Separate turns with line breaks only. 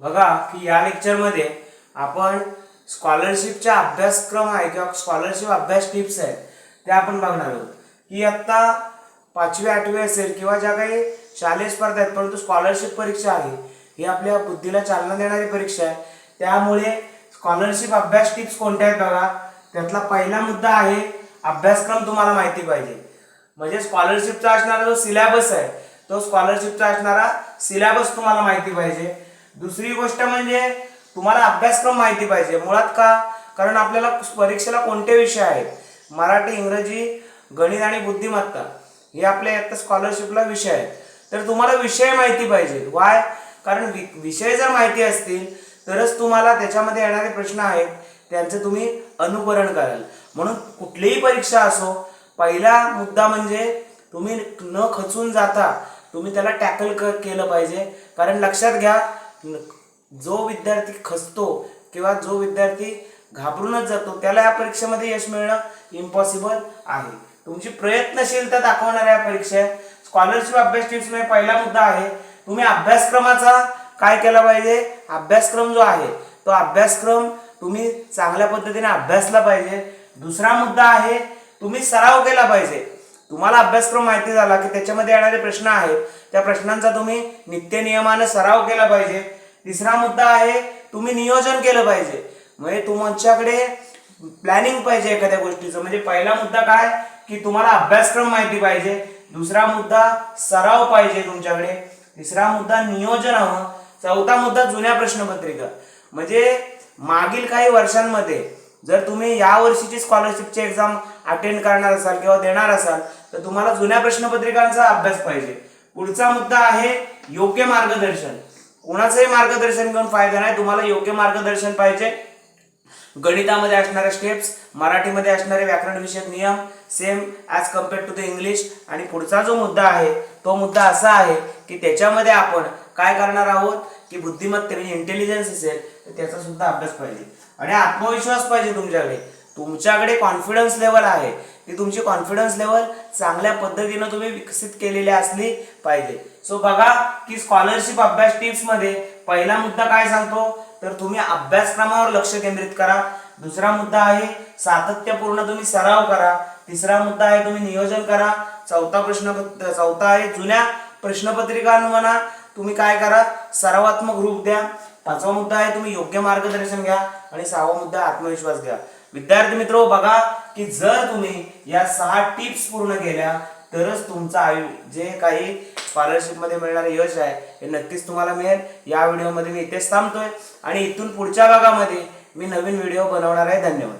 बघा की या लेक्चरमध्ये आपण स्कॉलरशिपचा अभ्यासक्रम आहे किंवा स्कॉलरशिप अभ्यास टिप्स आहेत ते आपण बघणार आहोत की आता 5वी 8वी असेल किंवा ज्या काही शालेय स्पर्धा आहेत परंतु स्कॉलरशिप परीक्षा आहे ही आपल्या बुद्धीला चालना देणारी परीक्षा आहे। त्यामुळे स्कॉलरशिप अभ्यास टिप्स कोणत्या आहेत बघा, त्यातला पहिला मुद्दा आहे अभ्यासक्रम तुम्हाला माहिती पाहिजे। म्हणजे स्कॉलरशिपचा असणारा जो सिलेबस आहे तो स्कॉलरशिपचा असणारा सिलेबस तुम्हाला माहिती पाहिजे। दुसरी गोष्ट म्हणजे तुम्हाला अभ्यासक्रम माहिती पाहिजे। मुळात का, कारण आपल्याला परीक्षेला कोणते विषय आहेत, मराठी, इंग्रजी, गणित आणि बुद्धिमत्ता हे आपल्या आता स्कॉलरशिपला विषय आहेत, तर तुम्हाला विषय माहिती पाहिजे। वाय, कारण विषय जर माहिती असतील तरच तुम्हाला त्याच्यामध्ये येणारे प्रश्न आहेत त्यांचे तुम्ही अनुकरण कराल। म्हणून कुठलीही परीक्षा असो, पहिला मुद्दा म्हणजे तुम्ही न खचून जाता तुम्ही त्याला टॅकल केलं पाहिजे। कारण लक्षात घ्या, जो विद्यार्थी खचतो किंवा जो विद्यार्थी घाबरूनच जातो त्याला या परीक्षेमध्ये यश मिळणं इम्पॉसिबल आहे। तुमची प्रयत्नशीलता दाखवणाऱ्या या परीक्षा स्कॉलरशिप अभ्यास टिप्स मध्ये पहिला मुद्दा आहे तुम्ही अभ्यासक्रमाचा काय केला पाहिजे। अभ्यासक्रम जो आहे तो अभ्यासक्रम तुम्ही चांगल्या पद्धतीने अभ्यासला पाहिजे। दुसरा मुद्दा आहे तुम्ही सराव केला पाहिजे। तुम्हाला अभ्यासक्रम माहिती झाला की त्याच्यामध्ये येणारे प्रश्न आहेत त्या प्रश्नांचा तुम्ही नित्य नियमाने सराव केला पाहिजे। तिसरा मुद्दा आहे तुम्ही नियोजन केलं पाहिजे, म्हणजे तुमच्याकडे प्लॅनिंग पाहिजे एखाद्या गोष्टीचं। म्हणजे पहिला मुद्दा काय की तुम्हाला अभ्यासक्रम माहिती पाहिजे, दुसरा मुद्दा सराव पाहिजे तुमच्याकडे, तिसरा मुद्दा नियोजन हवं, चौथा मुद्दा जुन्या प्रश्नपत्रिका। म्हणजे मागील काही वर्षांमध्ये जर तुम्ही या वर्षीची स्कॉलरशिपची एक्झाम अटेंड करणार असाल किंवा देणार असाल तर तुम्हाला जुन्या प्रश्नपत्रिकांचा अभ्यास पाहिजे। पुढचा मुद्दा आहे योग्य मार्गदर्शन। कोणाचंही मार्गदर्शन घेऊन फायदा नाही, तुम्हाला योग्य मार्गदर्शन पाहिजे। गणितामध्ये असणारे स्टेप्स, मराठीमध्ये असणारे व्याकरण विषयक नियम same as compared to the English. आणि पुढचा जो मुद्दा आहे तो मुद्दा असा आहे की त्याच्यामध्ये आपण काय करणार आहोत की बुद्धिमत्ता म्हणजे इंटेलिजन्स असेल तर त्याचा सुद्धा अभ्यास पाहिजे। आणि आत्मविश्वास पाहिजे तुमच्याकडे कॉन्फिडन्स लेवल आहे ती तुमची कॉन्फिडन्स लेवल चांगल्या पद्धतीने तुम्ही विकसित केलेली असली पाहिजे। सो बघा की स्कॉलरशिप अभ्यास टिप्स मध्ये पहिला मुद्दा काय सांगतो तर तुम्ही अभ्यासक्रमावर लक्ष केंद्रित करा। दुसरा मुद्दा आहे सातत्यपूर्ण तुम्ही सराव करा। तिसरा मुद्दा आहे तुम्ही नियोजन करा। चौथा आहे जुन्या प्रश्नपत्रिकांना तुम्ही काय करा, सरावात्मक रूप द्या। पाचवा मुद्दा आहे तुम्ही योग्य मार्गदर्शन घ्या आणि सहावा मुद्दा आत्मविश्वास घ्या। विद्यार्थी मित्रो, बघा की जर तुम्ही या 6 टिप्स पूर्ण केल्या तरच तुमचा जे काही स्कॉलरशिप मध्ये मिळणारे यश आहे हे नक्कीच तुम्हाला मिळेल। या व्हिडिओमध्ये मी इथेच थांबतोय आणि इथून पुढच्या भागामध्ये मी नवीन व्हिडिओ बनवणार आहे। धन्यवाद।